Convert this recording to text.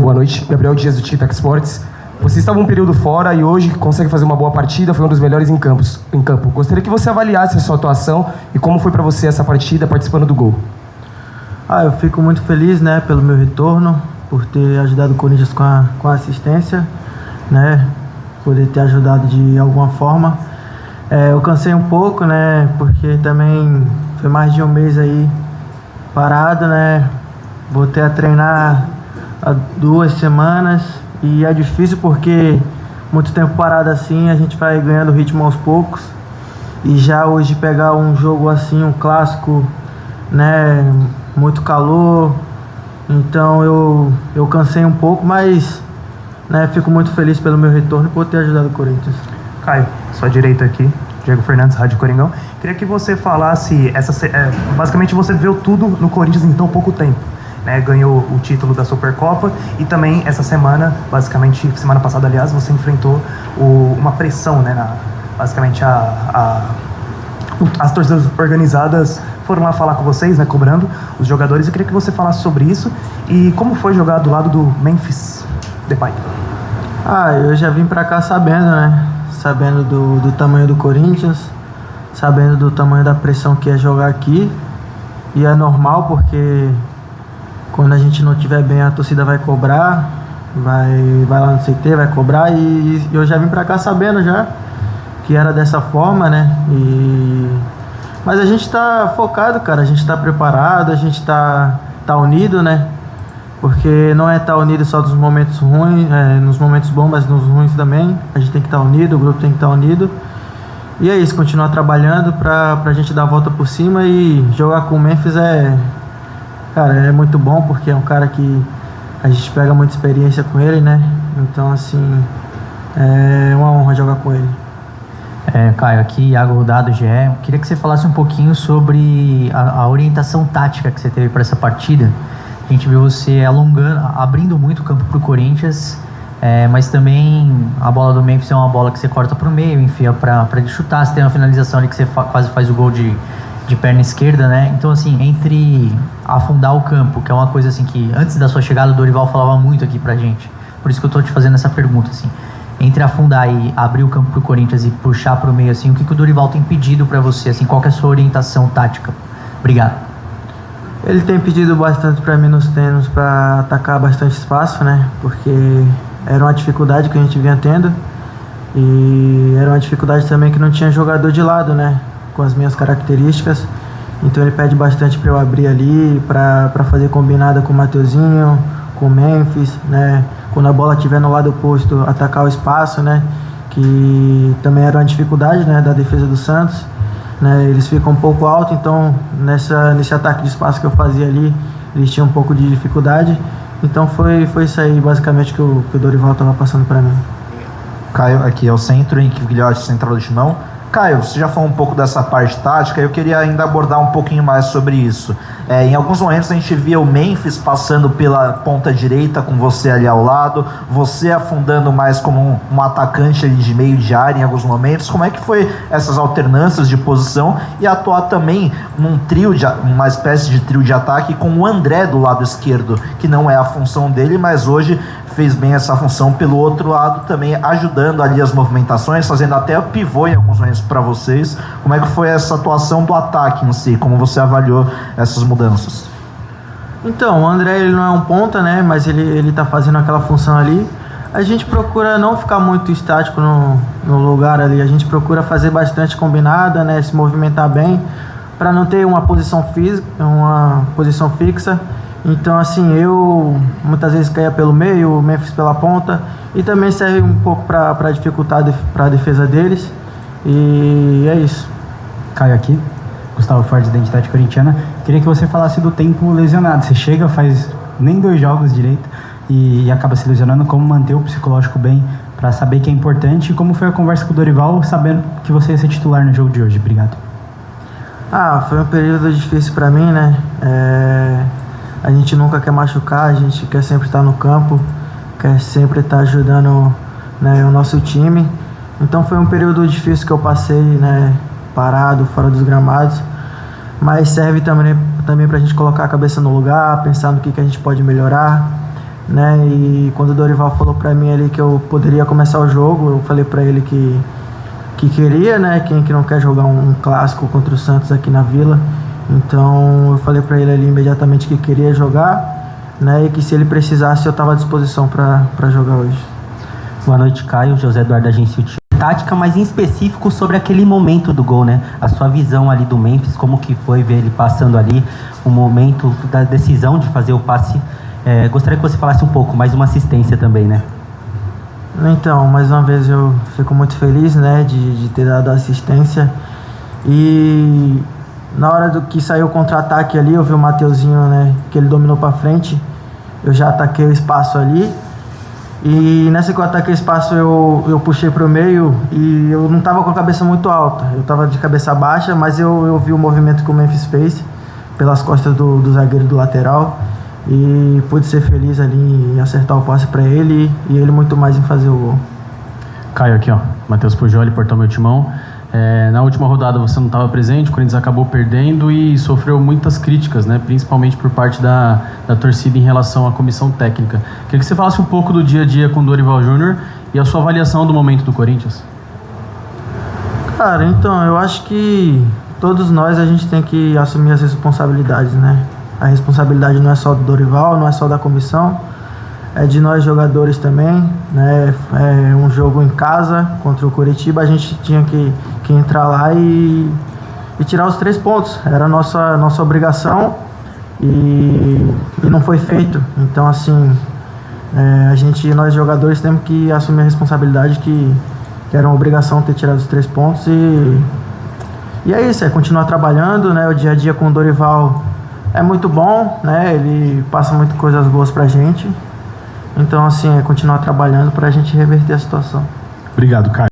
boa noite. Gabriel Dias do Tic-Tac Sports. Vocês estavam um período fora e hoje consegue fazer uma boa partida, foi um dos melhores em campo. Gostaria que você avaliasse a sua atuação e como foi para você essa partida participando do gol. Eu fico muito feliz, né, pelo meu retorno, por ter ajudado o Corinthians com a assistência, né, poder ter ajudado de alguma forma. Eu cansei um pouco, né, porque também foi mais de um mês aí parado, né, voltei a treinar há 2 semanas e é difícil porque muito tempo parado assim a gente vai ganhando ritmo aos poucos e já hoje pegar um jogo assim, um clássico, né, muito calor, então eu cansei um pouco, mas, né, fico muito feliz pelo meu retorno e por ter ajudado o Corinthians. Caio, sua direita aqui, Diego Fernandes, Rádio Coringão. Queria que você falasse, basicamente você viu tudo no Corinthians em tão pouco tempo, né? Ganhou o título da Supercopa e também essa semana, basicamente, semana passada, aliás, você enfrentou uma pressão, né? Basicamente, as torcidas organizadas foram lá falar com vocês, né? Cobrando os jogadores. Eu queria que você falasse sobre isso e como foi jogar do lado do Memphis Depay. Eu já vim pra cá sabendo, né? Sabendo do tamanho do Corinthians, sabendo do tamanho da pressão que é jogar aqui. E é normal porque quando a gente não estiver bem a torcida vai cobrar, vai lá no CT, vai cobrar. E eu já vim pra cá sabendo já que era dessa forma, né? Mas a gente tá focado, cara, a gente tá preparado, a gente tá unido, né? Porque não é estar unido só nos momentos ruins, nos momentos bons, mas nos ruins também. A gente tem que estar unido, o grupo tem que estar unido. E é isso, continuar trabalhando pra gente dar a volta por cima e jogar com o Memphis cara, é muito bom, porque é um cara que a gente pega muita experiência com ele, né? Então, assim, é uma honra jogar com ele. Caio, aqui, Iago Rudado, GE. Queria que você falasse um pouquinho sobre a orientação tática que você teve para essa partida. A gente viu você abrindo muito o campo para o Corinthians, mas também a bola do Memphis é uma bola que você corta para o meio, enfia para ele chutar. Você tem uma finalização ali que você quase faz o gol de perna esquerda, né? Então, assim, entre afundar o campo, que é uma coisa assim que antes da sua chegada o Dorival falava muito aqui pra gente, por isso que eu tô te fazendo essa pergunta, assim, entre afundar e abrir o campo pro Corinthians e puxar pro meio, assim, o que o Dorival tem pedido pra você, assim, qual que é a sua orientação tática? Obrigado. Ele tem pedido bastante para mim nos treinos para atacar bastante espaço, né? Porque era uma dificuldade que a gente vinha tendo e era uma dificuldade também que não tinha jogador de lado, né? Com as minhas características. Então ele pede bastante para eu abrir ali, para fazer combinada com o Mateuzinho, com o Memphis, né? Quando a bola estiver no lado oposto, atacar o espaço, né? Que também era uma dificuldade, né? Da defesa do Santos. Né, eles ficam um pouco alto, então nesse ataque de espaço que eu fazia ali, eles tinham um pouco de dificuldade. Então foi isso aí basicamente que o Dorival estava passando para mim. Caio, aqui é o centro, Henrique Guilhote, central do Timão. Caio, você já falou um pouco dessa parte tática, eu queria ainda abordar um pouquinho mais sobre isso. Em alguns momentos a gente via o Memphis passando pela ponta direita com você ali ao lado, você afundando mais como um atacante ali de meio de área em alguns momentos. Como é que foi essas alternâncias de posição e atuar também num trio, uma espécie de trio de ataque com o André do lado esquerdo, que não é a função dele, mas hoje fez bem essa função pelo outro lado também, ajudando ali as movimentações, fazendo até o pivô em alguns momentos para vocês. Como é que foi essa atuação do ataque em si? Como você avaliou essas mudanças? Então, o André ele não é um ponta, né? Mas ele tá fazendo aquela função ali. A gente procura não ficar muito estático no lugar ali. A gente procura fazer bastante combinada, né? Se movimentar bem, para não ter uma posição fixa. Então, assim, eu muitas vezes caía pelo meio, o Memphis pela ponta, e também serve um pouco para dificultar para a defesa deles. E é isso. Caio aqui, Gustavo Fortes, da Identidade Corintiana. Queria que você falasse do tempo lesionado. Você chega, faz nem 2 jogos direito e acaba se lesionando. Como manter o psicológico bem para saber que é importante? E como foi a conversa com o Dorival, sabendo que você ia ser titular no jogo de hoje? Obrigado. Foi um período difícil para mim, né? A gente nunca quer machucar, a gente quer sempre estar no campo, quer sempre estar ajudando, né, o nosso time. Então foi um período difícil que eu passei, né, parado, fora dos gramados, mas serve também para a gente colocar a cabeça no lugar, pensar no que a gente pode melhorar. né? E quando o Dorival falou para mim ali que eu poderia começar o jogo, eu falei para ele que queria, né? Quem que não quer jogar um clássico contra o Santos aqui na Vila. Então eu falei para ele ali imediatamente que queria jogar, né? E que se ele precisasse eu estava à disposição para jogar hoje. Boa noite, Caio. José Eduardo, Agência Útil. Tática, mas em específico sobre aquele momento do gol, né? A sua visão ali do Memphis, como que foi ver ele passando ali, o momento da decisão de fazer o passe. Gostaria que você falasse um pouco, mais uma assistência também, né? Então, mais uma vez eu fico muito feliz, né, de ter dado a assistência. E na hora do que saiu o contra-ataque ali, eu vi o Mateuzinho, né, que ele dominou para frente. Eu já ataquei o espaço ali. E nessa que eu ataquei o espaço, eu puxei para o meio e eu não estava com a cabeça muito alta. Eu estava de cabeça baixa, mas eu vi o movimento que o Memphis fez pelas costas do zagueiro do lateral. E pude ser feliz ali em acertar o passe para ele e ele muito mais em fazer o gol. Caio aqui, ó. Matheus Pujoli, Portal Meu Timão. Na última rodada você não estava presente, o Corinthians acabou perdendo e sofreu muitas críticas, né? Principalmente por parte da torcida em relação à comissão técnica. Queria que você falasse um pouco do dia a dia com o Dorival Júnior e a sua avaliação do momento do Corinthians. Cara, então, eu acho que todos nós a gente tem que assumir as responsabilidades, né? A responsabilidade não é só do Dorival, não é só da comissão, é de nós jogadores também, né? É um jogo em casa contra o Coritiba, a gente tinha que entrar lá e tirar os 3 pontos. Era a nossa obrigação e não foi feito. Então, assim, nós jogadores temos que assumir a responsabilidade que era uma obrigação ter tirado os 3 pontos e é isso, é continuar trabalhando, né? O dia a dia com o Dorival é muito bom, né? Ele passa muitas coisas boas pra gente. Então, assim, é continuar trabalhando pra gente reverter a situação. Obrigado, Caio.